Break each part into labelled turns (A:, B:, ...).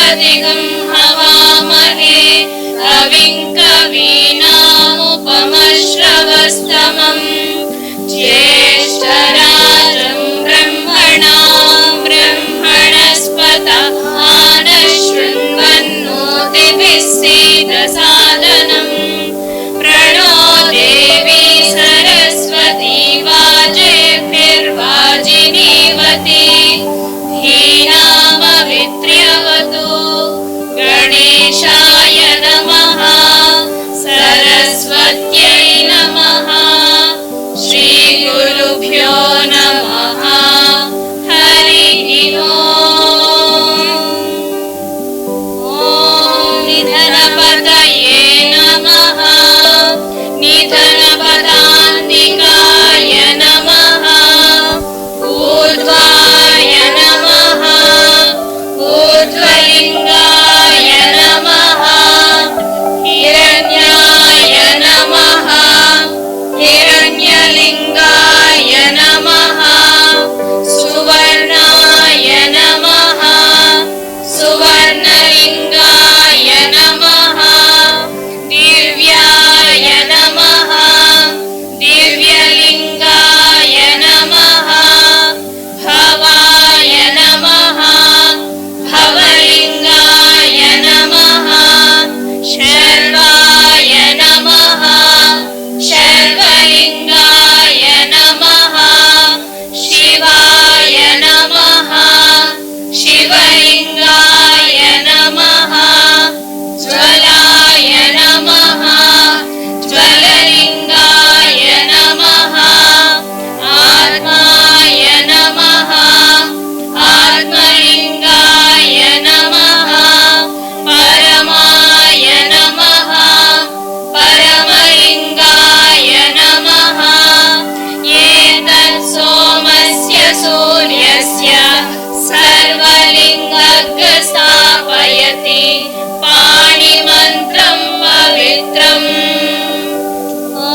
A: बृहस्पतिगं हवामहे कविं कवीनामुपमश्रवस्तमम् ज्येष्ठराजं ब्रह्मणस्पत आनशृण्वन्नोतिभिः सीदसादनम् प्रणो देवी सरस्वती वाजेभिर्वाजिनीवती धीनामवित्र्यवतु गणेशाय नमः सरस्वत्यै नमः श्रीगुरुभ्यो नमः हरिः ओम् निधनपतये नमः निधनपदान्तिकाय नमः ऊर्ध्वाय नमः ऊर्ध्वलिङ्गाय नमः हिरण्याय नमः हिरण्यलिङ्गाय नमः सुवर्णाय नमः सुवर्णलिङ्गाय नमः दिव्याय नमः दिव्यलिङ्गाय नमः भवाय नमः भवलिङ्गाय नमः शर्वाय नमः शर्वलिङ्गाय नमः शिवाय नमः शिवलिङ्गाय नमः ज्वलाय नमः ज्वललिङ्गाय नमः आत्माय नमः आत्मलिङ्गाय नमः परमाय नमः परमलिङ्गाय नमः एतत् सोमस्य सूर्यस्य सर्वलिङ्गस्थापयति पाणिमन्त्रं पवित्रम् ॐ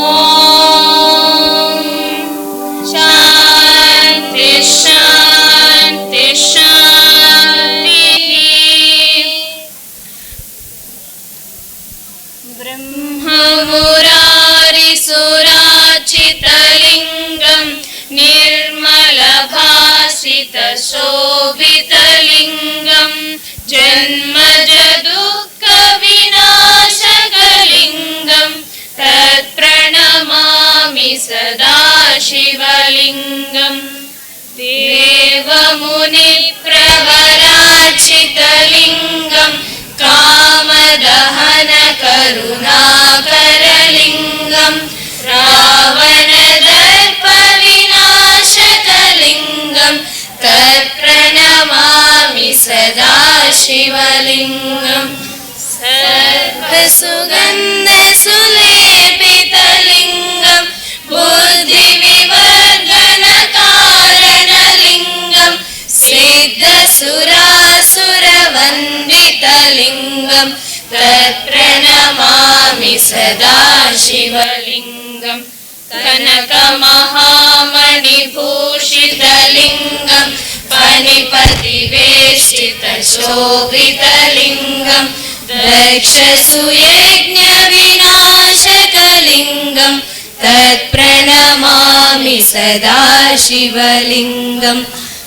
A: शान्ति शान्ति शान्तिः ब्रह्ममुरारिसुराचितलिङ्गं निर्मलभासितशोभितलिङ्गं जन्मजदुःखविनाशकलिङ्गं तत्प्रणमामि सदा शिवलिङ्गं देवमुनिप्रवराचितलिङ्गं कामदहनकरुणाकरलिङ्गं रावणदर्पविनाशकलिङ्गं तत्प्रणमामि सदा शिवलिङ्गं सर्वसुगन्धसुलेपितलिङ्गं बुद्धिविवर्धनकारणलिङ्गं सिद्धसुरासुरवन्दितलिङ्गं तत्प्रणमामि सदा शिवलिङ्गं कनकमहामणिभूषितलिङ्गं फणिपतिवेष्टितशोभितलिङ्गं दक्षसुयज्ञविनाशकलिङ्गं तत्प्रणमामि सदा शिवलिङ्गं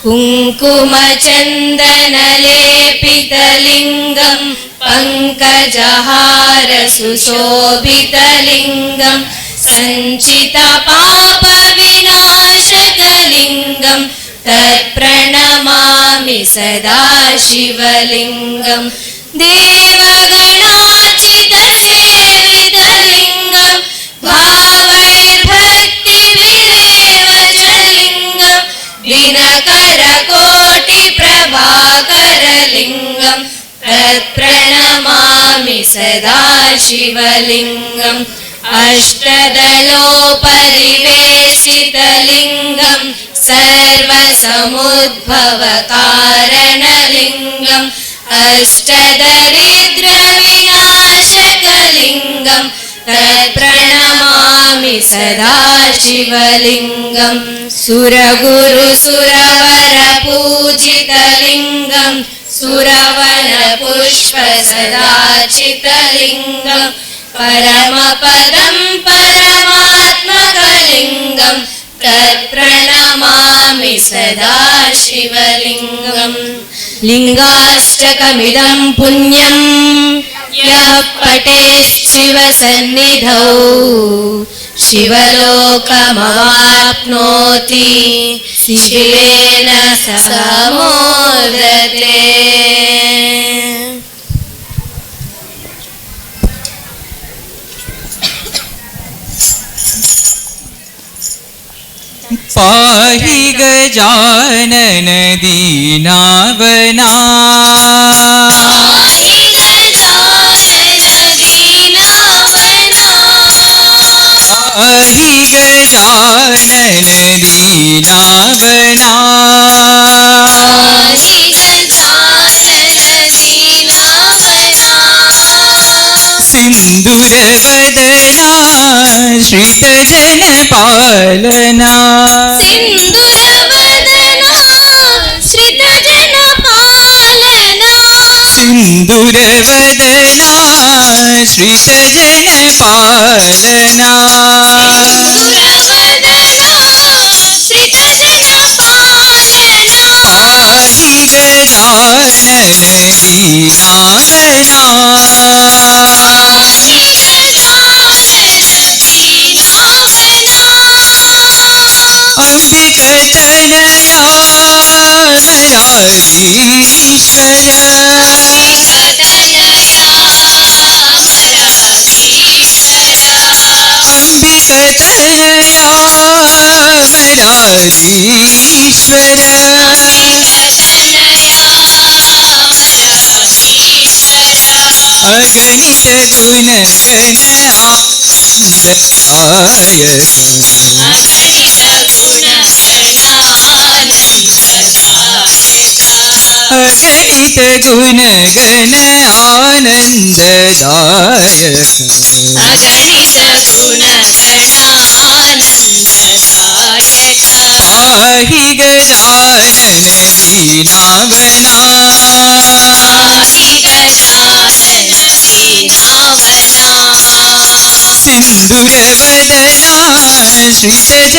A: कुङ्कुमचन्दनलेपितलिङ्गं पङ्कजहारसुशोभितलिङ्गं सञ्चितपापविनाशकलिङ्गं तत्प्रणमामि सदा शिवलिङ्गं देवगणार्चितसेवितलिङ्गं भावैर्भक्तिभिरेव च लिङ्गं दिनकरकोटिप्रभाकरलिङ्गं तत्प्रणमामि सदा शिवलिङ्गं अष्टदलोपरिवेष्टितलिङ्गं सर्वसमुद्भवकारणलिङ्गम् अष्टदरिद्रविनाशकलिङ्गं तत्प्रणमामि सदा शिवलिङ्गं सुरगुरुसुरवरपूजितलिङ्गं सुरवनपुष्पसदाचितलिङ्गं परमपदं परमात्मकलिङ्गं तत्प्रणमामि सदा शिवलिङ्गम् लिङ्गाष्टकमिदं पुण्यं यः पठेत् शिवसन्निधौ शिवलोकमवाप्नोति शिवेन सह मोदते।
B: पाहि गजानन दीनावना
A: पाहि गजानन दीनावना
B: पाहि गजानन दीनावना
A: पाहि गजानन दीनावना
B: सिन्दूरवदना श्रितजनपालना
A: सिन्दूरवदना श्रितजनपालना
B: सिन्दूरवदना श्रितजनपालना
A: सिन्दूरवदना श्रितजनपालना
B: पाहि गजानन दीनावना
A: पाहि गजानन दीनावना
B: अम्बिकतनया मरारीश्वर
A: अम्बिकतनया मरारीश्वर
B: अम्बिकतनया मरारीश्वर
A: अम्बिकतनया मरारीश्वर
B: अगणित गुण गण आनंददायक
A: अगणित गुणगणानन्ददायक
B: अगणित गुण गण आनंददायक
A: अगणित गुणगणानन्ददायक
B: पाहि गजानन दीनावना
A: पाहि गजानन दीनावना
B: सिन्दूरवदना श्रितजनपालना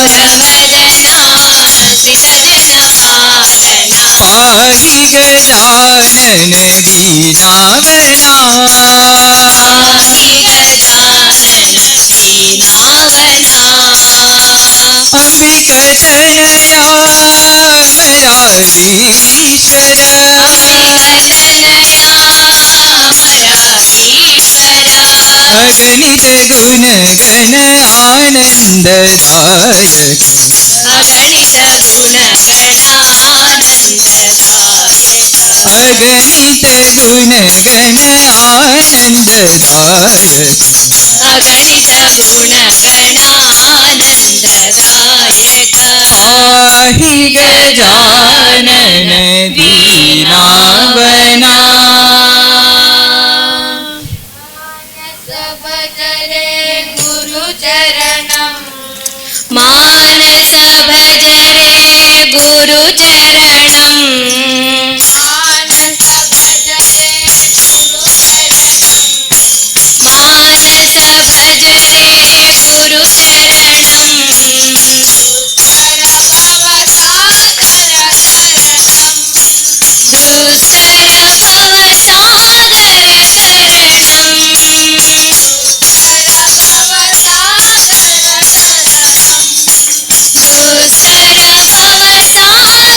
A: सिन्दूरवदना श्रितजनपालना
B: पाहि गजानन दीनावना
A: पाहि गजानन दीनावना
B: अम्बिकतनया मरारीश्वर
A: अम्बिकतनया मरारीश्वर
B: अगणित गुण गण आनंददायक
A: अगणित गुणगणानन्ददायक
B: अगणित गुण गण आनंददायक
A: अगणित गुणगणानन्ददायक
B: पाहि गजानन दीनावना
A: भजरे गुरुचरणं मानस भजरे गुरुचरणं मानस भजरे गुरुचरणं मानस भजरे गुरुचरणं दुस्तर भवसागरतरणं दुस्तर भवसागरतरणं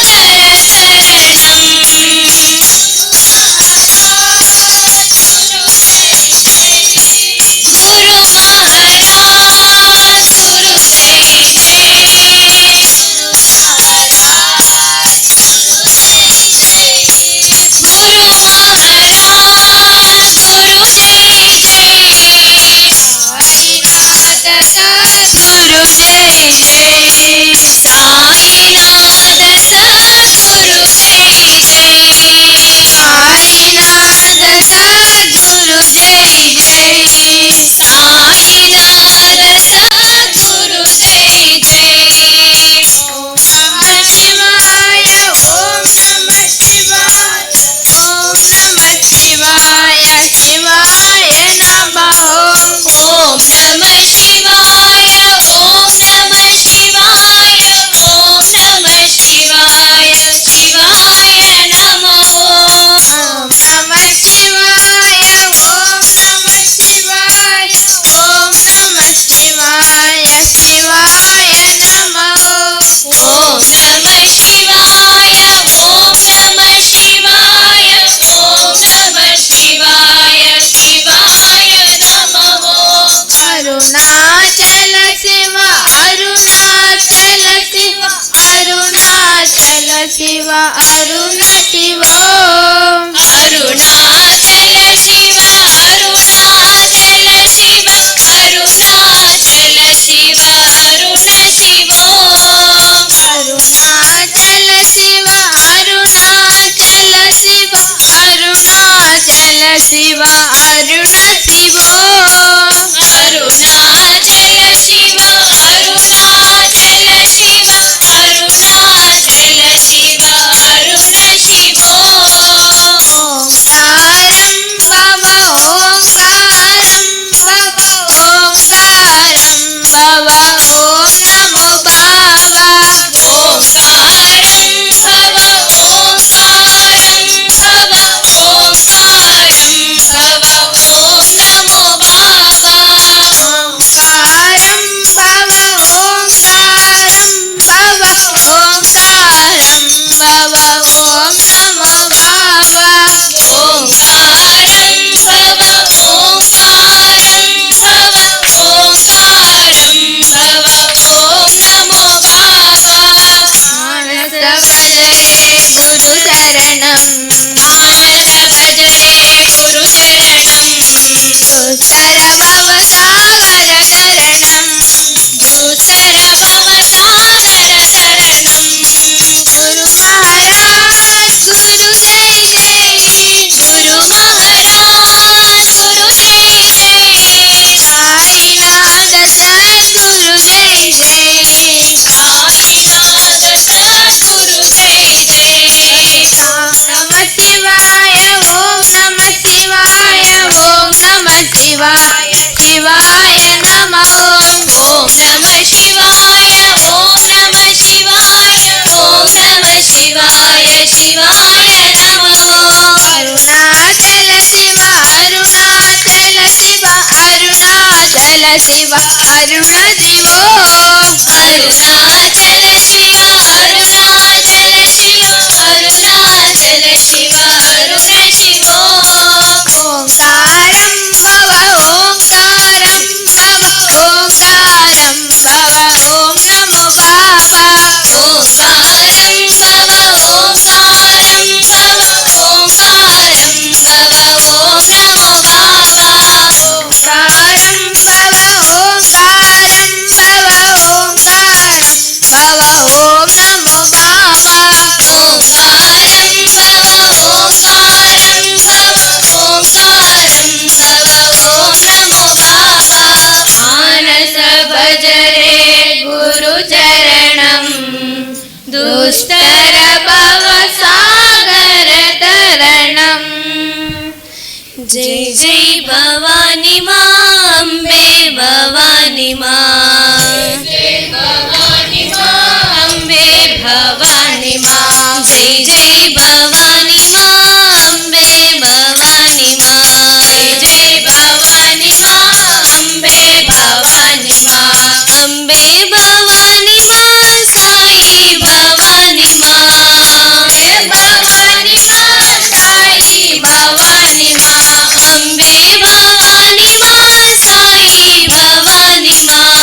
A: शिव अरुण शिव अरुणाचल शिव अरुणाचल शिव अरुणाचल शिव अरुण शिव ओंकारं भव ओंकारं भव ओंकारं भव ओम नमो बाबा ओंकारं भव ओंकारं भव ओंकारं भव ओम नमो बाबा ओंकारं भव ओंकारं भव ओंकारं भव ओम नमो बाबा ओंकारं भव ओंकारं भव ओंकारं भव ओम नमो बाबा मानस भज रे गुरु चरणं दुस्तर भव सागर तरणं जय जय भवानी मां अम्बे भवानी मां जय भवानी मां अम्बे भवानी मां जय जय भवानी मां अम्बे भवानी मां जय जय भवानी मां अम्बे भवानी मां अम्बे भवानी मां साई भवानी मां अम्बे भवानी मां साई भवानी मां अम्बे भवानी मां साई भवानी मां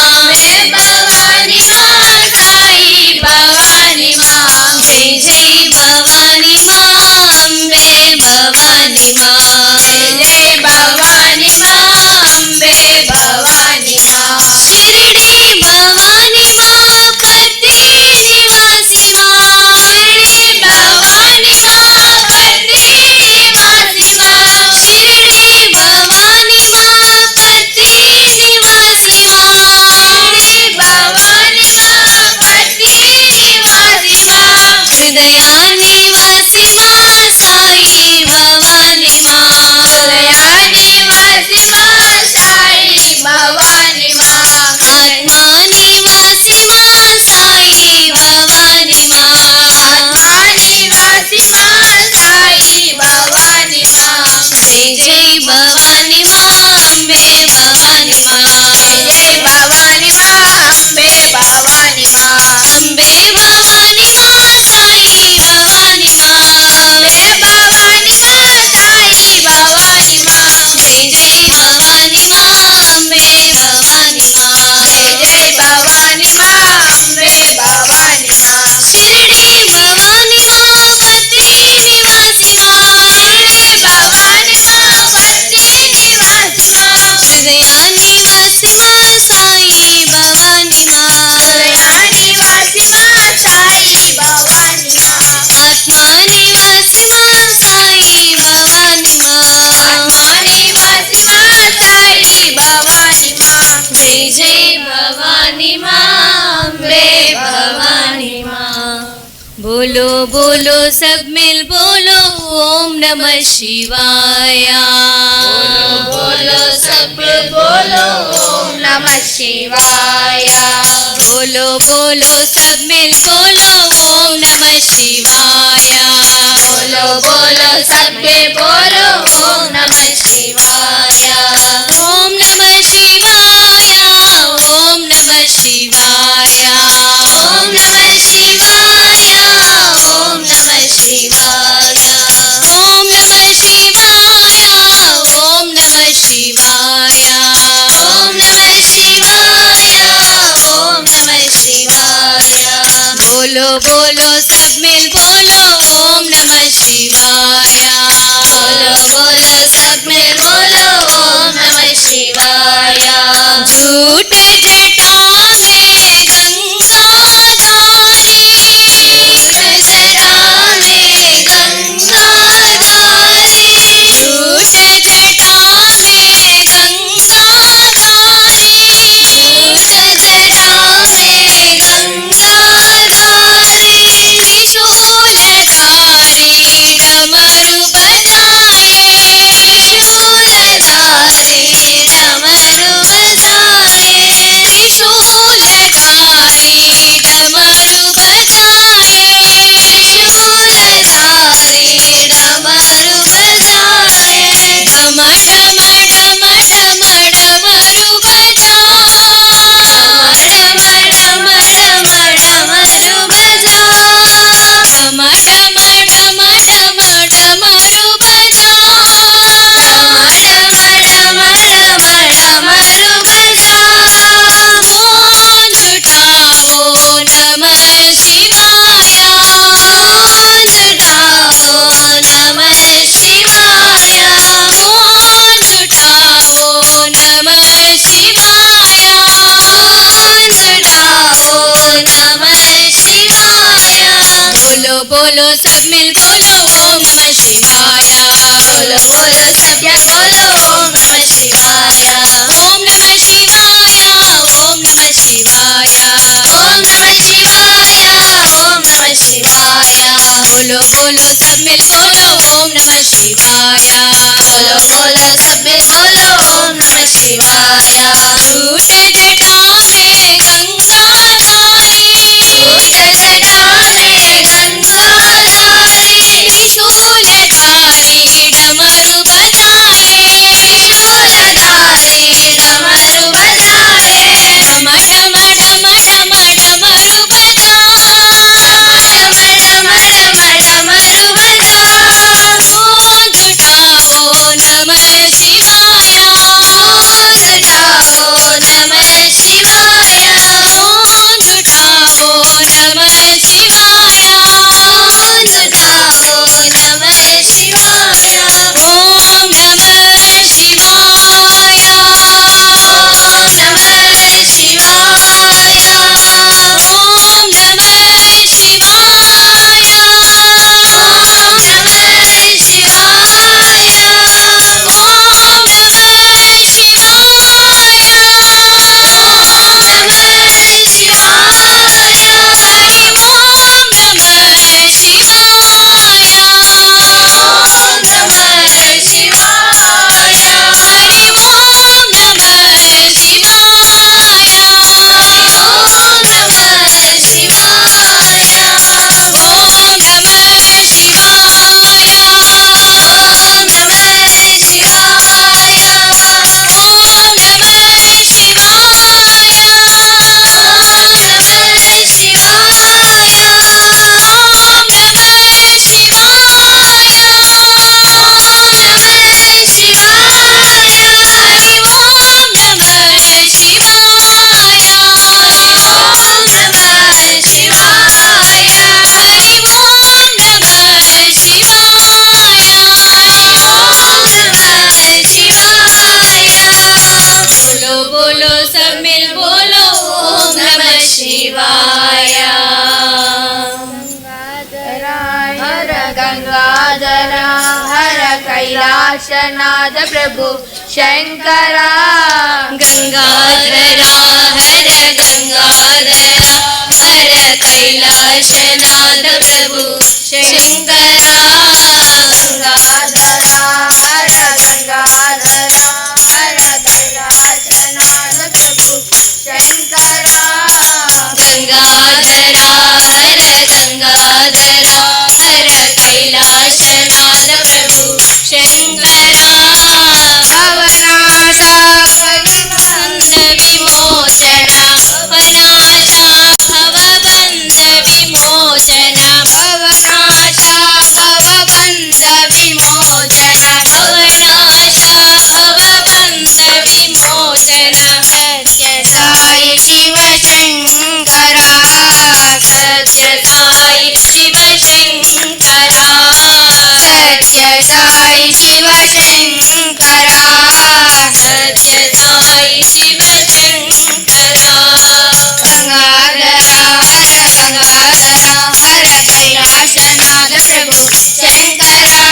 A: अम्बे भवानी मां साई भवानी मां जय जय भवानी मां अम्बे भवानी मां जय जय भवानी मां अम्बे भवानी मां शिरडी भवानी मां पति निवासी मां शिरडी भवानी मां पति निवासी मां शिरडी भवानी मां पति निवासी मां शिरडी भवानी मां पति निवासी मां हृदया निवासी मां साई भवानी मां हृदया निवासी मां साई भवानी मां आत्मा निवासी मां साई भवानी मां आत्मा निवासी मां साई भवानी मां जय जय भवानी मां अम्बे भवानी मां जय जय भवानी मां अम्बे भवानी मां अम्बे भवानी मां साई भवानी मां अम्बे भवानी मां साई भवानी मां जय जय भवानी मां अम्बे भवानी मां जय जय भवानी मां अम्बे भवानी मां शिरडी भवानी मां पति निवासी मां शिरडी भवानी मां पति निवासी मां हृदया निवासी मां साई भवानी मां हृदया निवासी मां साई भवानी मां आत्मा निवासी मां साई भवानी मां आत्मा निवासी मां साई भवानी मां जय जय भवानी मां अम्बे भवानी मां बोलो बोलो सब मिल बोलो ओम नमः शिवाय बोलो बोलो सब बोलो ओम नमः शिवाय बोलो बोलो सब मिल बोलो ओम नमः शिवाय बोलो बोलो सब बोलो ओम नमः शिवाय ओम नमः शिवाय ओम नमः शिवाय ओम नमः शिवाय ओम नमः शिवाय ओम नमः शिवाय ओम नमः शिवाय ओम नमः शिवाय ओम नमः शिवाय बोलो बोलो सब मिल बोलो ओम नमः शिवाय बोलो बोलो सब मिल बोलो ओम नमः शिवाय झूठ जटा में गंगा धारी झूठ जटा में गंगा धारी झूठ जटा में गंगा धारी झूठ जटा में गंगा धारी त्रिशूलधारी डमरू बजाए त्रिशूलधारी डमरू बजाए बोलो सब मिल बोलो ओम नमः शिवाय। बोलो बोलो सब जन बोलो ओम नमः शिवाय। ओम नमः शिवाय ओम नमः शिवाय ओम नमः शिवाय ओम नमः शिवाय। बोलो बोलो सब मिल बोलो ओम नमः शिवाय। बोलो बोलो सब मिल बोलो ओम नमः शिवाय। झूठ जटा में गंगा धारे, झूठ जटा में गंगा धारे, त्रिशूलधारी डमरू बजाए, त्रिशूलधारी डमरू बजाए, डम डम डम डम डमरू बजा, डम डम डम डमरू बजा। गूंज उठाओ नमः शिवाय, गूंज उठाओ नमः शिवाय, गूंज उठाओ नमः शिवाय, गूंज उठाओ नमः शिवाय। ओम नमः शिवाय ओम नमः शिवाय ओम नमः शिवाय ओम नमः शिवाय ओम नमः शिवाय ओम नमः शिवाय। हरि ओम नमः शिवाय ओम नमः शिवाय। हरि ओम नमः शिवाय ओम नमः शिवाय। ओम नमः शिवाय ओम नमः शिवाय ओम नमः शिवाय ओम नमः शिवाय ओम नमः शिवाय ओम नमः शिवाय। हरि ओम नमः शिवाय हरि ओम नमः शिवाय। हरि ओम नमः शिवाय हरि ओम नमः शिवाय। बोलो बोलो सब मिल बोलो ओम नमः शिवाय।
C: हर गंगाधरा हर कैलाशनाथ प्रभु शंकरा।
A: गंगाधरा हर गंगाधरा हर कैलाशनाथ प्रभु शंकरा।
C: गंगाधरा हर गंगाधरा हर कैलाशनाथ प्रभु शंकरा।
A: गंगाधरा हर गंगाधरा हर कैलाशनाथ प्रभु शंकरा।
C: भवनाशा
A: बंध विमोचन भवनाशा भवबंध विमोचन
C: भवनाशा भवबंध विमोचन
A: भवनाशा भवबंध विमोचन।
C: सत्य साई शिव शंकरा।
A: सत्य साई शिव शंकरा।
C: सत्य साई शिव शंकरा।
A: सत्य साई शिव शंकरा।
C: गंगाधरा हर गंगाधरा हर कैलाशनाथ प्रभु शंकरा।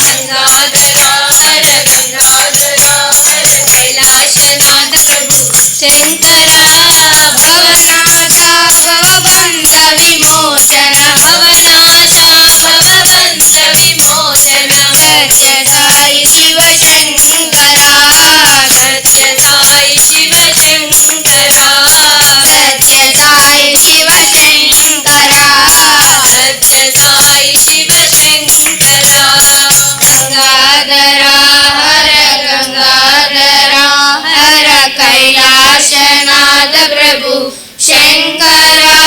A: गंगाधरा हर गंगाधरा हर कैलाशनाथ प्रभु शंकरा।
C: भवनाशा भवबंध विमोचन
A: भवनाशा भवबंध विमोचन।
C: सत्य साई शिव शंकरा।
A: सत्य साई शिव शंकरा।
C: सत्य साई शिव शंकरा।
A: सत्य साई शिव शंकरा।
C: गंगाधरा हर गंगाधरा हर कैलाशनाथ प्रभु शंकरा।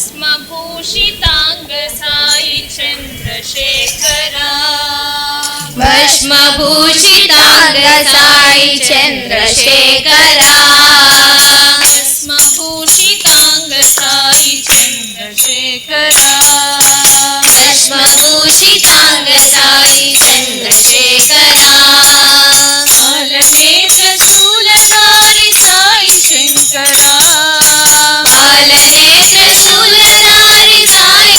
A: भस्मभूषितांग साई चंद्रशेखरा। भस्मभूषितांग साई चंद्रशेखरा। भस्मभूषितांग साई चंद्रशेखरा। भस्मभूषितांग साई चंद्रशेखरा। कालनेत्र शूलधारी साई शंकरा। कालनेत्र शूलधारी साई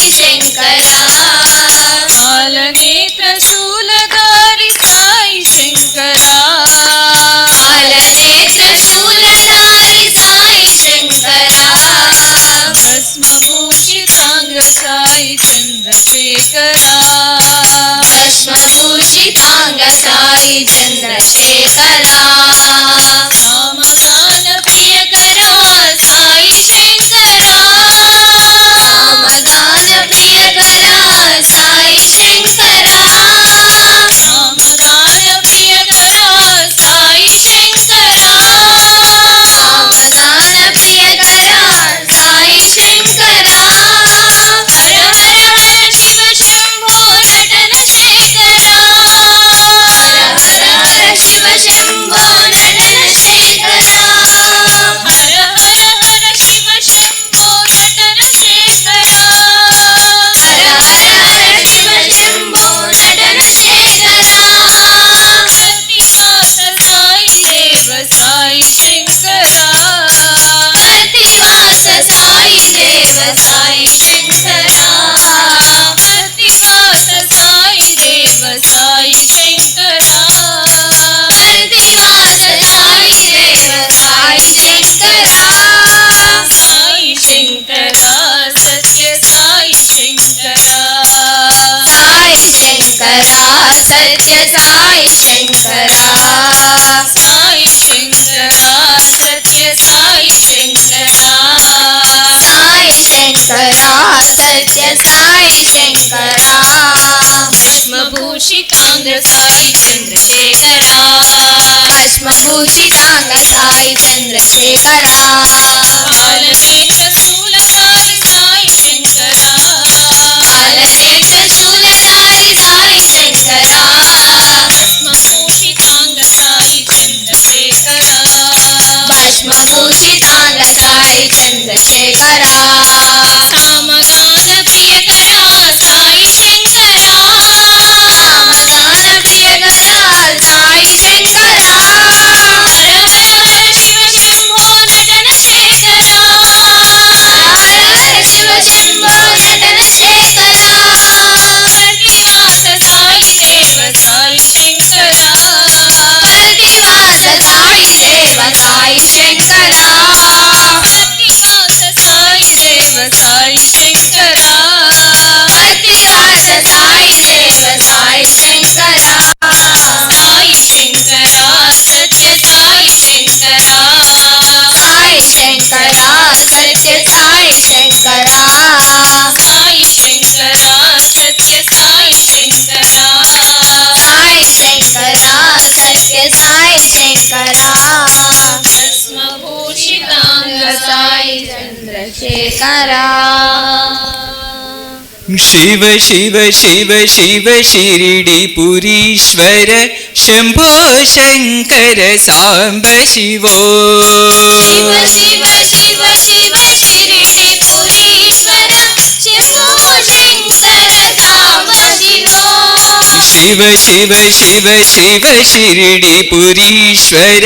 C: मूषितांग साई चंद्रशेखरा
A: कालनेत्र शूलधारी साई शंकरा
C: कालनेत्र शूलधारी साई शंकरा
A: भस्मभूषितांग साई चंद्रशेखरा
C: भस्मभूषितांग साई चंद्रशेखरा
A: सामगान प्रियकरा साई शंकरा
C: सामगान प्रियकरा साई शंकरा
A: हर हर हर शिव शंभो नटन शेखरा
C: हर हर शिव शंभो नटन शेखरा
A: प्रतिवास साई देव साई शंकरा
C: प्रतिवास साई देव साई शंकरा
A: प्रतिवास साई देव साई शंकरा
C: प्रतिवास साई देव साई शंकरा
A: साई शंकरा सत्य साई शंकरा
C: साई शंकरा सत्य साई शंकरा
A: साई शंकरा सत्य साई शंकरा
C: साई शंकरा सत्य साई शंकरा
A: भस्मभूषितांग
C: साई चंद्रशेखरा
B: शिव शिव शिव शिव शिरडीपुरीश्वर शंभो शंकर सांब शिवो
C: शिव शिव शिव शिव शिरडीपुरीश्वर शंभो शंकर साम शिवो
B: शिव शिव शिव शिव शिरडीपुरीश्वर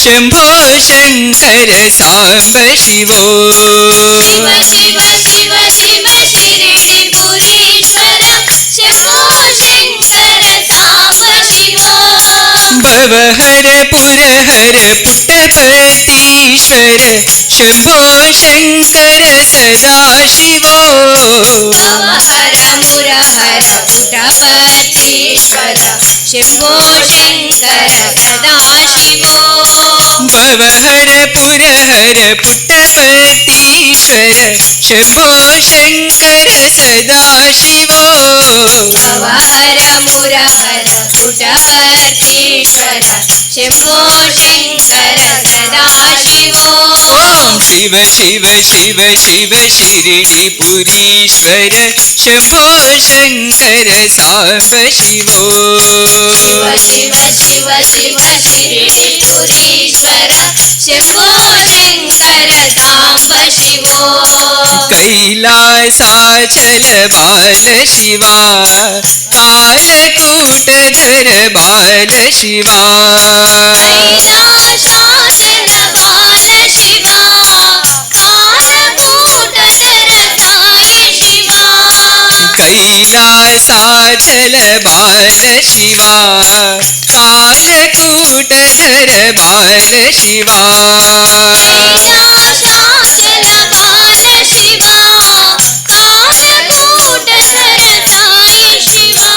B: शंभो शंकर सांब शिवो
C: शिव शिव शिव शिव शिरडीपुरीश्वर शंभो शंकर साम शिवो
B: भवहर पुरहर पुट्टपतीश्वर शंभो शंकर सदा शिवो
C: हर मुरहर पुटपतीश्वर शंभो शंकर सदा शिवो
B: भवहर पुरहर पुट्टपतीश्वर शंभो शंकर सदा शिवो
C: हर मुरहर पुटपतीश्वर शंभो शंकर सदा शिवो
B: ओम शिव शिव शिव शिव शिरडीपुरीश्वर शंभो शंकर सांब शिवो
C: शिव शिव शिव शिव शिरडीपुरीश्वर शंभो शंकर सांब शिवो
B: कैलासाचल बाल शिवा कालकूटधर बाल शिवा
C: कैलासाचल बाल शिवा कालकूटधर साई शिवा
B: कैलासाचल बाल शिवा कालकूटधर बाल शिवा
C: कैलासाचल बाल शिवा कालकूटधर साई शिवा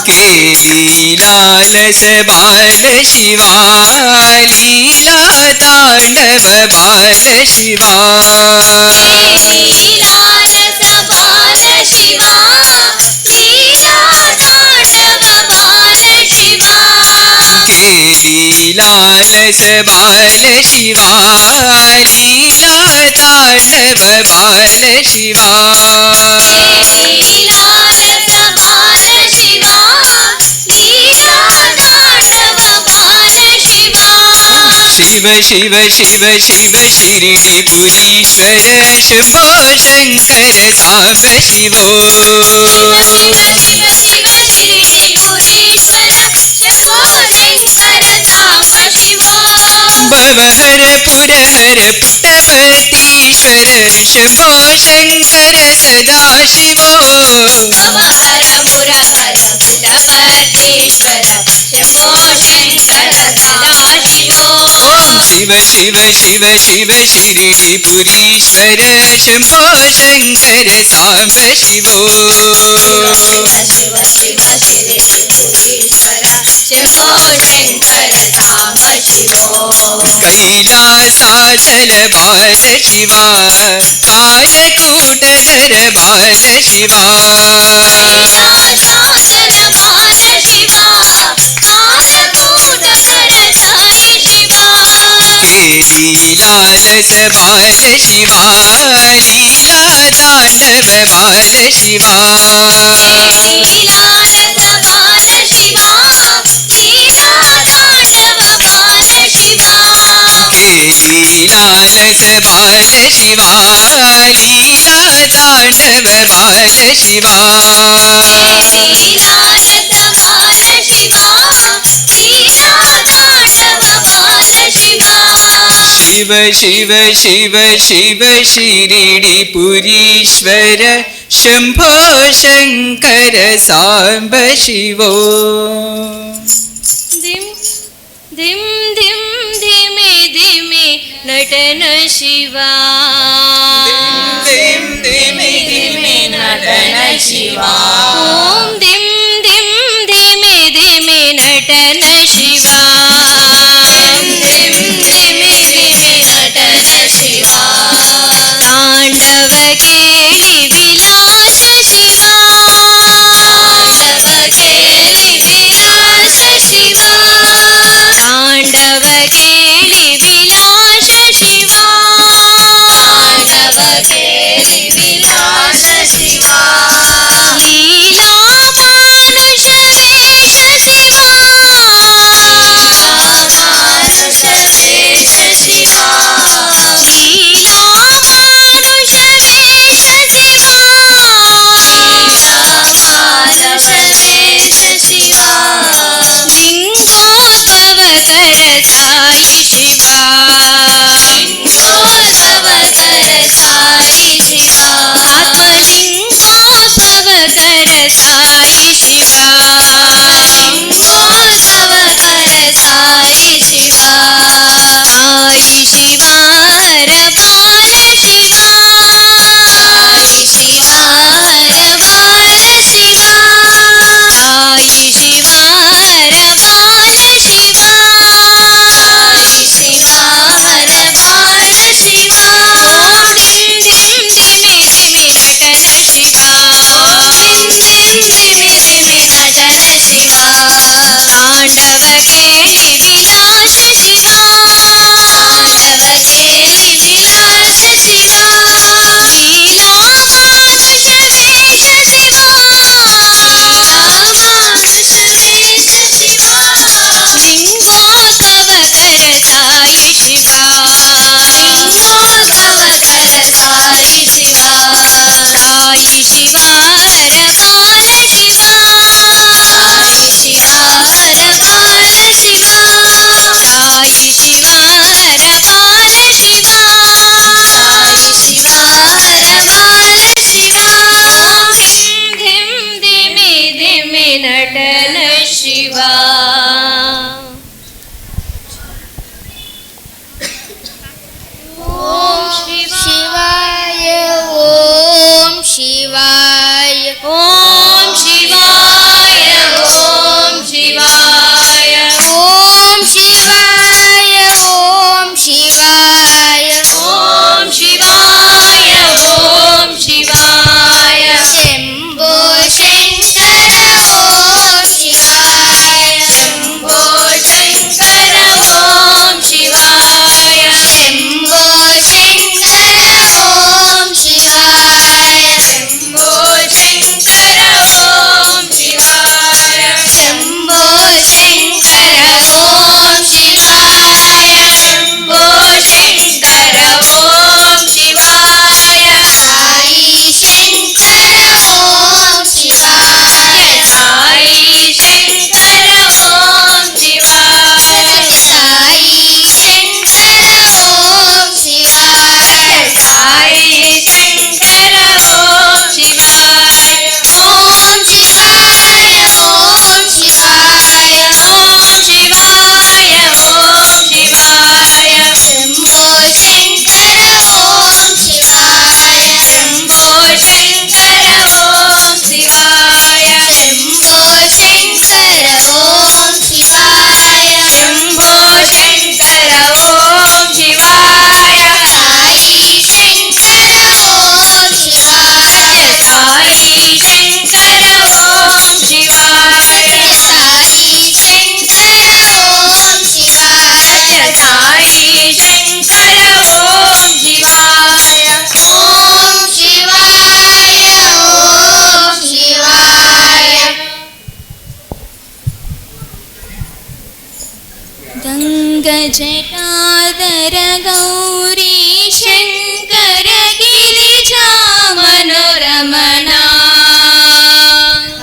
B: केलीलालस बाल शिवा लीला तांडव बाल शिवा
C: लीलारस बाल शिवा लीला तांडव बाल शिवा
B: केलीलालस बाल शिवा लीला तांडव बाल शिवा
C: लीलारस बाल शिवा लीला तांडव बाल शिवा
B: शिव शिव शिव शिव शिरडीपुरीश्वर शंभो शंकर सांब शिवो
C: शिव शिव शिव शिरडीपुरीश्वर शंभो शंकर सांब शिवो
B: भवहर पुरहर पुट्टपतीश्वर शंभो शंकर सदा शिवो
C: भवहर मुरहर पुटपतीश्वर शंभो शंकर सदा शिवो
B: ओम शिव शिव शिव शिव शिरडीपुरीश्वर शंभो शंकर सांब शिवो
C: शिव शिव शिव शिरडीपुरीश्वर शंभो शंकर साम शिवो
B: कैलासाचल बाल शिवा कालकूटधर बाल शिवा
C: कैलासाचल बाल शिवा कालकूटधर साई शिवा
B: लालस बाल शिवा लीला तांडव बाल शिवा
C: लीलारस बाल शिवा लीला तांडव बाल शिवा
B: लालस बाल शिवा लीला तांडव बाल शिवा
C: लीलारस बाल शिवा लीला तांडव बाल शिवा
B: शिव शिव शिव शिव शिरिडिपुरीश्वर शम्भो शङ्कर साम्ब शिवो
A: धिम धिम धिम धिमे धिमे नटन शिवा
B: धिम धिमे धिमे नटन शिवा
A: ॐ धिम धिम धिमे धिमे नटन शिवा
C: धिम धिमे धिमे नटन शिवा
A: ताण्डव केळि विलास शिवा
C: ताण्डव केळि विलास शिवा
A: ताण्डव केळि विलास शिवा
C: ताण्डव केळि विलास शिवा
A: लीला मानुष वेश शिवा
C: मानुष वेश शिवा
A: लीला मानुष वेश शिवा
C: मानुष वेश शिवा
A: लिंगोद्भव कर साई शिवा
C: लिंगोद्भव कर साई शिवा
A: आत्मलिंगोद्भव कर साई शिवा
C: लिंगोद्भव कर साई शिवा
A: साई शिवा हर बाल शिवा
C: साई शिवा हर बाल शिवा
A: साई शिवा हर बाल शिवा
C: साई शिवा हर बाल शिवा
A: धिम धिम धिमे धिमे नटन शिवा
C: धिम धिम धिमे धिमे नटन शिवा
A: ताण्डव केळि विलास शिवा
C: ताण्डव
A: जटाधर गौरी शंकर गिरिजा मनोरमणा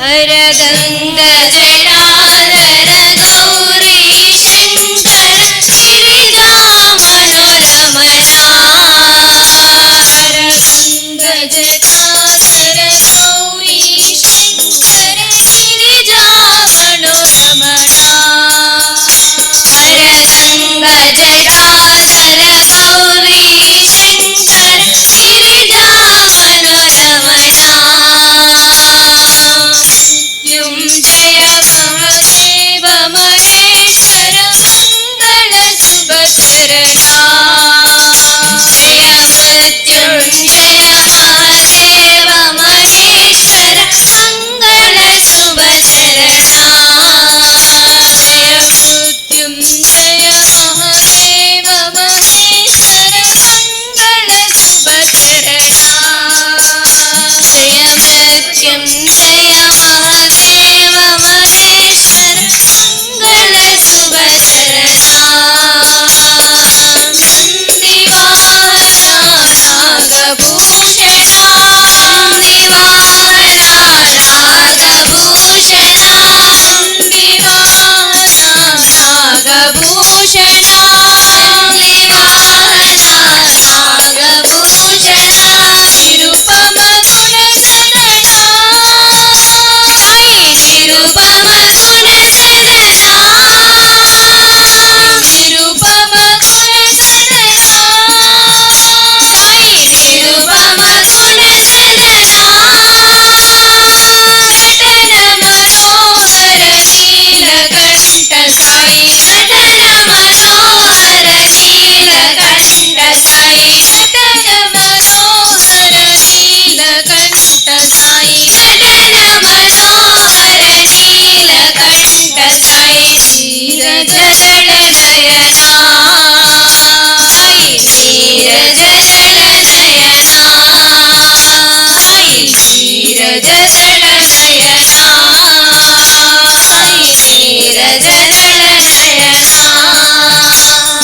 A: हर गंगा जटाधर गौरी शंकर गिरिजा मनोरमणा हर गंगा जटाधर गौरी शंकर गिरिजा मनोरमणा हर गंगा जटाधर गौरी शंकर गिरिजा मनोरमणा मृत्युंजय महादेव महेश्वर मंगल सुभद्रदा जय मृत्युंजय महादेव महेश्वर मंगल सुभद्रदा जय मृत्युंजय महादेव महेश्वर मंगल सुभद्रदा जय मृत्युंजय महादेव महेश्वर मंगल सुभद्रदा नंदिवाहना नागभूषणा नंदिवाहना नागभूषणा नंदिवाहना नागभूषणा नंदिवाहना नागभूषणा निरुपम गुणसदना जय निरुपम गुणसदना निरुपम गुणसदना जय निरुपम गुणसदना नटन मनोहर नीलकंठ साई नटन मनोहर नीलकंठ साई नटन मनोहर नीलकंठ साई नटन मनोहर नीलकंठ साई नीरजदल नयना जय नीरजदल नयना जय नीरजदल नयना जय नीरजदल नयना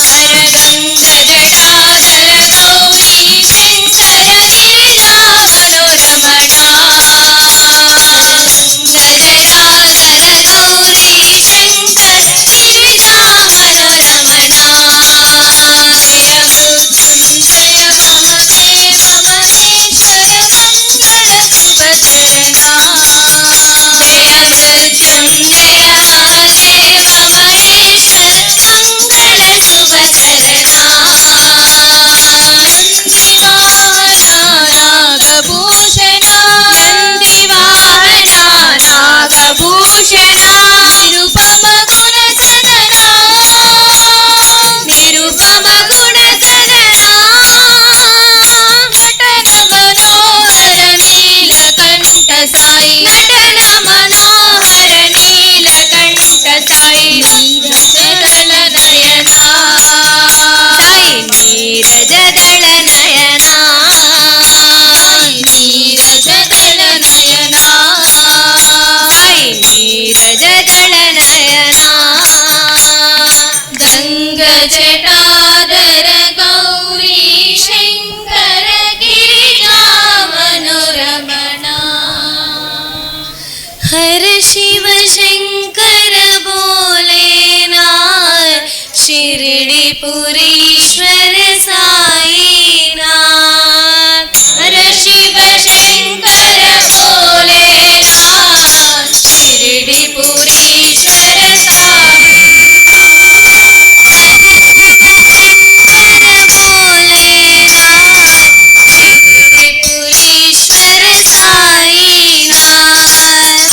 A: हर गंगा जटाधर गौरी शंकर गिरिजा मनोरमणा गंगा जटाधर गौरी शंकर गिरिजा मनोरमणा जय मृत्युंजय महादेव महेश्वर मंगल सुभद्रदा जय मृत्युंजय महादेव महेश्वर मंगल सुभद्रदा नंदिवाहना नागभूषणा नंदिवाहना नागभूषणा निरुपम गुणसदना निरुपम गुणसदना नटन मनोहर नीलकंठ साई नटन मनोहर नीलकंठ साई नीरजदल नयना जय नीरजदल नयना नीरजदल नयना जय नीरजदल नयना गंगा जटाधर गौरी शंकर गिरिजा मनोरमणा हर शिव शंकर भोलेनाथ शिरडीपुरीश्वर साईनाथ हर शिव शंकर भोलेनाथ शिरडीपुरीश्वर शिरडीपुरीश्वर साईनाथ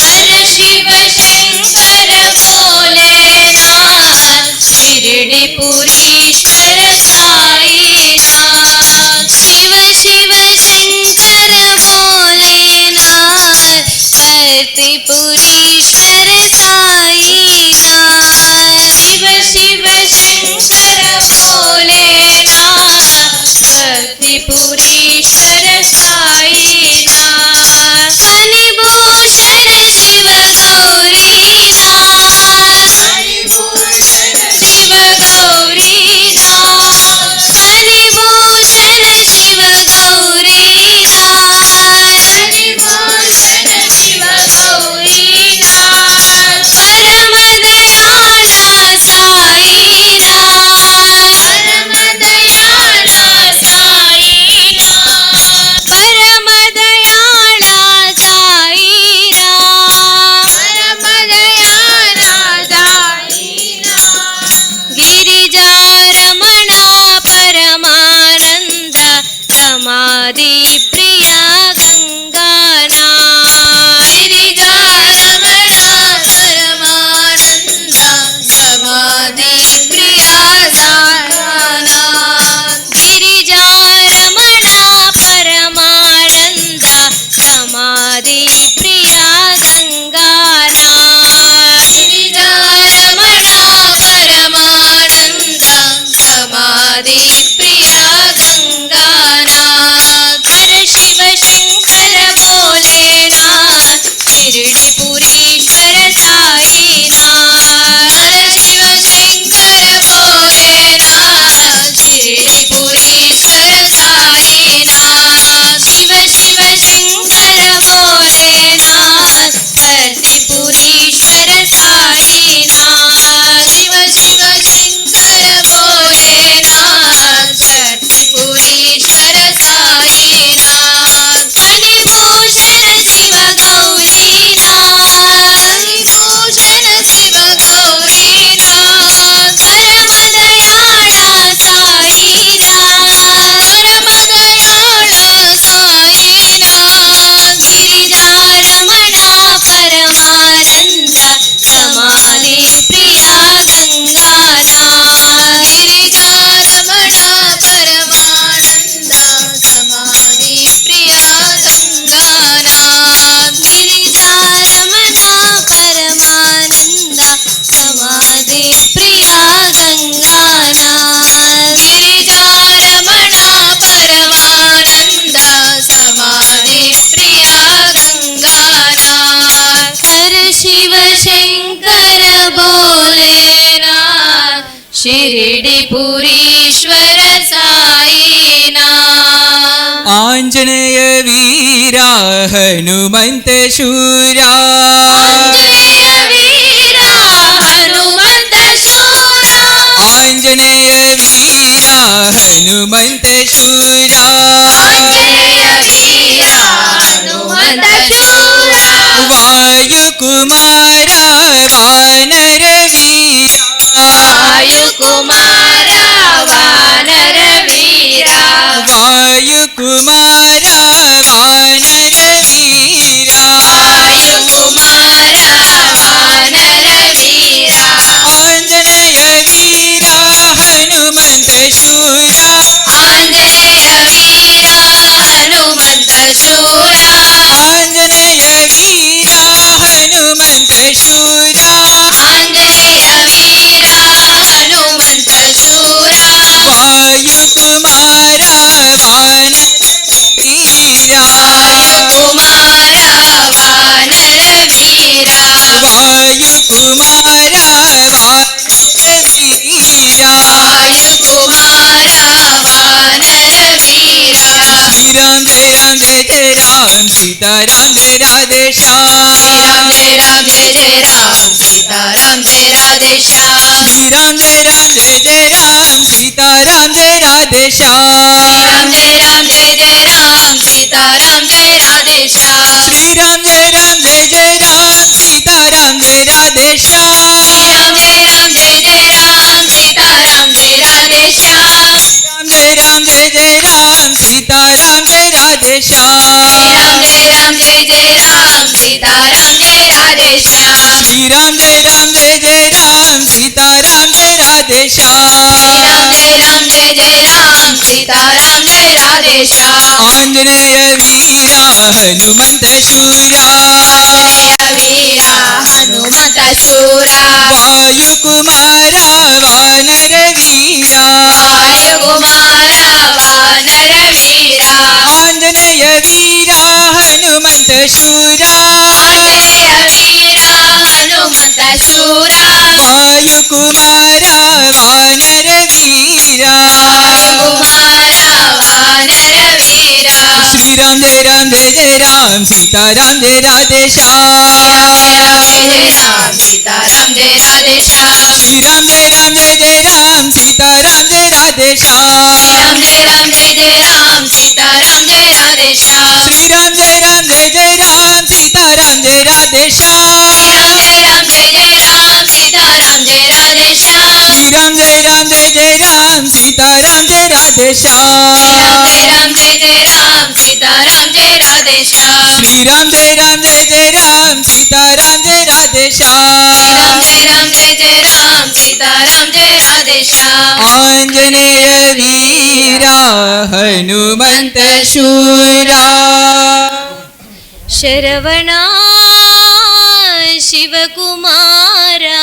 A: हर शिव शंकर भोलेनाथ शिरडीपुरीश्वर साई
C: समाधि प्रिय गंगानाथ हर शिव शंकर भोलेनाथ शिरडीपुरीश्वर साईनाथ हर शिव शंकर भोलेनाथ शिरडीपुरीश्वर साईनाथ शिव शिव शंकर भोलेनाथ कर्तिपुरीश्वर साईनाथ शिव शिव शंकर भोलेनाथ कर्तिपुरीश्वर साईनाथ फणिभूषण शिव गौरीनाथ फणिभूषण शिव गौरीनाथ परमदयाळ साईनाथ परमदयाळ साईनाथ गिरिजारमण परमानंद समाधि प्रिय गंगानाथ गिरिजारमण परमानंद समाधि प्रिय गंगानाथ गिरिजारमण परमानंद समाधि प्रिय गंगानाथ गिरिजारमण परमानंद समाधि प्रिय गंगानाथ हर शिव शंकर भोलेनाथ शिरडीपुरीश्वर साईनाथ
D: आंजनेय वीरा हनुमंत शूरा
C: आंजनेय वीरा हनुमंत शूरा
D: आंजनेय वीरा हनुमंत शूरा
C: आंजनेय वीरा हनुमंत शूरा
D: वायुकुमारा वानर वीरा
C: वायुकुमारा वानर वीरा
D: वायुकुमारा वानर वीरा
C: वायुकुमारा वानर वीरा
D: आंजनेय वीरा हनुमंत शूरा
C: आंजनेय वीरा हनुमंत शूरा
D: आंजनेय वीरा हनुमंत शूरा
C: आंजनेय वीरा हनुमंत शूरा
D: वायुकुमारा वानर वीरा
C: वायुकुमारा वानर वीरा
D: वायुकुमारा वानर वीरा
C: वायुकुमारा वानर वीरा
D: श्री राम जय राम जय जय राम सीताराम जय राधे श्याम
C: श्री राम जय राम जय जय राम सीताराम जय राधे श्याम
D: श्री राम जय राम जय जय राम सीताराम जय राधे श्याम
C: श्री राम जय राम जय जय राम सीताराम जय राधे श्याम
D: श्री राम जय राम जय जय राम सीताराम जय राधे श्याम
C: श्री राम जय राम जय जय राम सीताराम जय राधे श्याम
D: राम जय राम जय जय राम सीताराम जय राधे श्याम
C: श्री राम जय राम जय जय राम सीताराम जय राधे श्याम
D: श्री राम जय राम जय जय राम सीताराम जय राधे श्याम
C: श्री राम जय राम जय जय राम सीताराम जय राधे श्याम
D: आंजनेय वीरा हनुमंत शूरा
C: आंजनेय वीरा हनुमंत शूरा
D: वायुकुमारा वानर वीरा
C: वायुकुमारा वानर वीरा
D: आंजनेय वीरा हनुमंत शूरा
C: आंजनेय वीरा हनुमंत शूरा
D: वायुकुमारा वानर वीरा
C: वायुकुमारा वानर वीरा
D: श्री राम जय जय राम सीताराम जय राधे श्याम
C: श्री राम जय राम जय जय राम सीताराम जय राधे श्याम
D: श्री राम जय जय राम सीताराम जय राधे श्याम
C: श्री राम जय राम जय जय राम सीताराम जय राधे श्याम
D: श्री राम जय जय राम सीताराम जय राधे श्याम
C: श्री राम जय राम जय जय राम सीताराम जय राधे श्याम
D: श्री राम जय जय राम सीताराम जय राधे श्याम
C: श्री राम जय राम जय जय राम सीताराम जय राधे श्याम
D: श्री राम जय जय राम सीताराम जय राधे श्याम
C: श्री राम जय राम जय जय राम सीताराम जय राधे श्याम
D: आंजनेय वीरा हनुमंत शूरा
C: शरवणा शिवकुमारा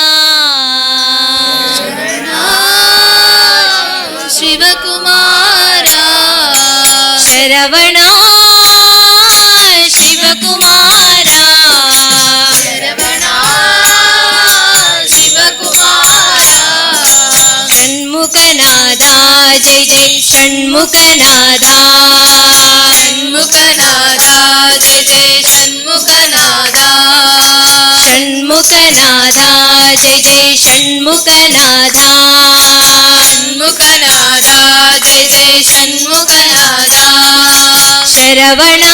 C: शिवकुमारा
B: ಶಿವಕುಮಾರ
C: ಶರವಣ ಶಿವಕುಮಾರ
B: ಶರವಣ ಶಿವಕುಮಾರ
C: ಷಣ್ಮುಖನಾದ ಜಯ ಜಯ ಷಣ್ಮುಖನಾದ
B: ಷಣ್ಮುಖನಾದ ಜಯ ಜಯ ಷಣ್ಮುಖನಾದ
C: ಷಣ್ಮುಖನಾದ ಜಯ ಜಯ ಷಣ್ಮುಖನಾದ
B: ಷಣ್ಮುಖನಾದ ಜಯ ಜಯ ಷಣ್ಮುಖನಾದ
C: ಶರವಣ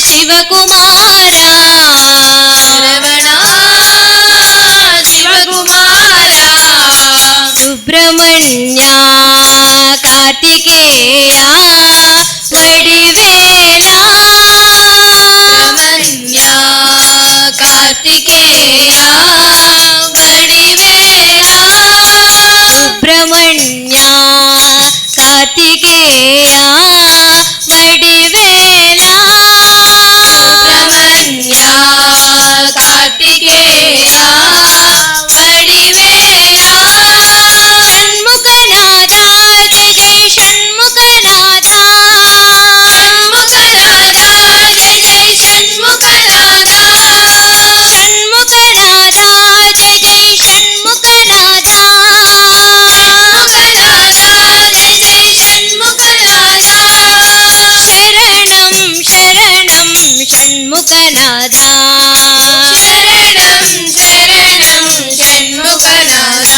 C: ಶಿವಕುಮಾರ
B: ಶರವಣ ಶಿವಕುಮಾರ
C: ಸುಬ್ರಹ್ಮಣ್ಯ ಕಾರ್ತಿಕೇಯ ವಡಿವೇಲ
B: ರಮಣ್ಯ ಕಾರ್ತಿಕೇಯ ವಡಿವೇಲ
C: ಸುಬ್ರಹ್ಮಣ್ಯ ಕಾರ್ತಿಕೇಯ ವಡಿವೇಲ
B: ಸುಬ್ರಹ್ಮಣ್ಯ ಕಾರ್ತಿಕೇಯ ವಡಿವೇಲ
C: ಷಣ್ಮುಖನಾದ ಜಯ ಜಯ ಷಣ್ಮುಖನಾದ
B: ಷಣ್ಮುಖನಾದ ಜಯ ಜಯ ಷಣ್ಮುಖನಾದ
C: ಷಣ್ಮುಖನಾದ ಜಯ ಜಯ ಷಣ್ಮುಖನಾದ
B: ಷಣ್ಮುಖನಾದ ಜಯ ಜಯ ಷಣ್ಮುಖನಾದ
C: ಶರಣಂ ಶರಣಂ ಷಣ್ಮುಖನಾದ
B: ಶರಣಂ ಶರಣಂ ಷಣ್ಮುಖನಾದ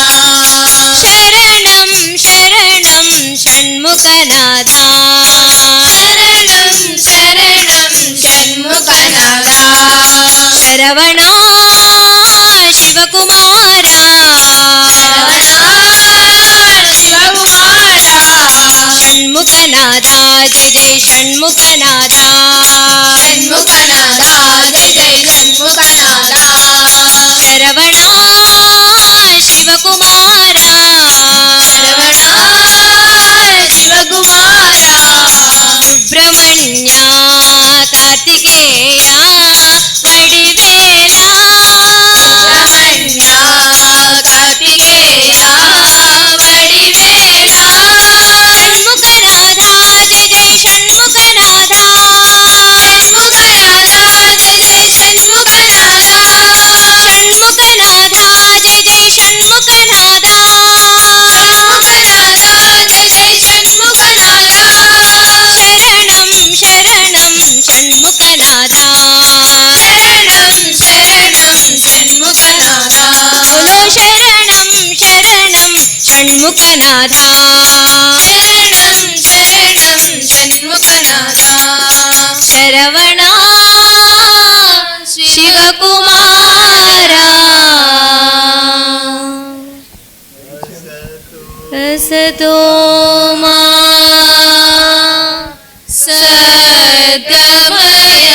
C: ಶರಣಂ ಶರಣಂ ಷಣ್ಮುಖನಾದ
B: ಶರಣಂ ಶರಣಂ ಷಣ್ಮುಖನಾದ
C: ಶರವಣ ಶಿವಕುಮಾರ
B: ಶರವಣ ಶಿವಕುಮಾರ
C: ಷಣ್ಮುಖನಾದ ಜಯ ಜಯ ಷಣ್ಮುಖನಾದ
B: ಷಣ್ಮುಖನಾದ ಜಯ ಜಯ ಷಣ್ಮುಖನಾದ
C: ಶರವಣ ಶಿವಕುಮಾರ
B: ಶರವಣ ಶಿವಕುಮಾರ
C: ಸುಬ್ರಹ್ಮಣ್ಯ ಕಾರ್ತಿಕೇಯ ವಡಿವೇಲ
B: ಸುಬ್ರಹ್ಮಣ್ಯ ಕಾರ್ತಿಕೇಯ ವಡಿವೇಲ
C: ಷಣ್ಮುಖನಾದ ಜಯ ಜಯ ಷಣ್ಮುಖನಾದ
B: ಷಣ್ಮುಖನಾದ ಜಯ ಜಯ ಷಣ್ಮುಖನಾದ
C: ಷಣ್ಮುಖನಾದ ಜಯ ಜಯ ಷಣ್ಮುಖನಾದ
B: ಷಣ್ಮುಖನಾದ ಜಯ ಜಯ ಷಣ್ಮುಖನಾದ
C: ಶರಣಂ ಶರಣಂ ಷಣ್ಮುಖನಾದ
B: ಶರಣಂ ಶರಣಂ ಷಣ್ಮುಖನಾದ
C: ಬೋಲೋ ಶರಣಂ ಶರಣಂ ಷಣ್ಮುಖನಾದ
B: ಶರಣಂ ಶರಣಂ ಷಣ್ಮುಖನಾದ
C: ಶರವಣ ಶಿವಕುಮಾರ ರಸತೋ ಮಾ
B: ಸದ್ಗಮಯ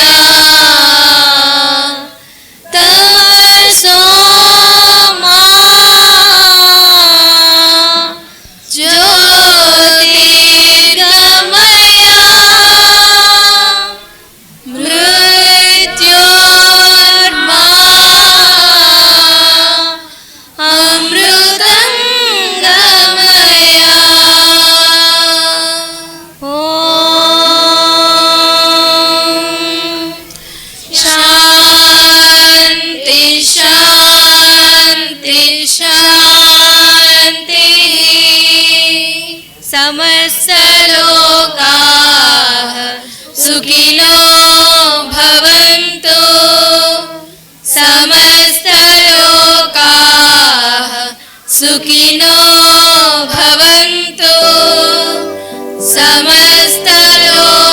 C: ತಮಸೋ ಮಾ
B: ಜ್ಯೋತಿರ್ಗಮಯ ಮೃತ್ಯೋರ್ಮಾ ಅಮೃತಂಗಮಯ
C: ಓಂ
B: ಶಾಂತಿ ಶಾಂತಿ ಶಾಂತಿ ಸಮಸ್ತಲೋಕಾಃ ಸುಖಿನೋ ಭವಂತು ಸಮಸ್ತಲೋಕಾಃ ಸುಖಿನೋ ಭವಂತು ಸಮಸ್ತಲೋಕಾಃ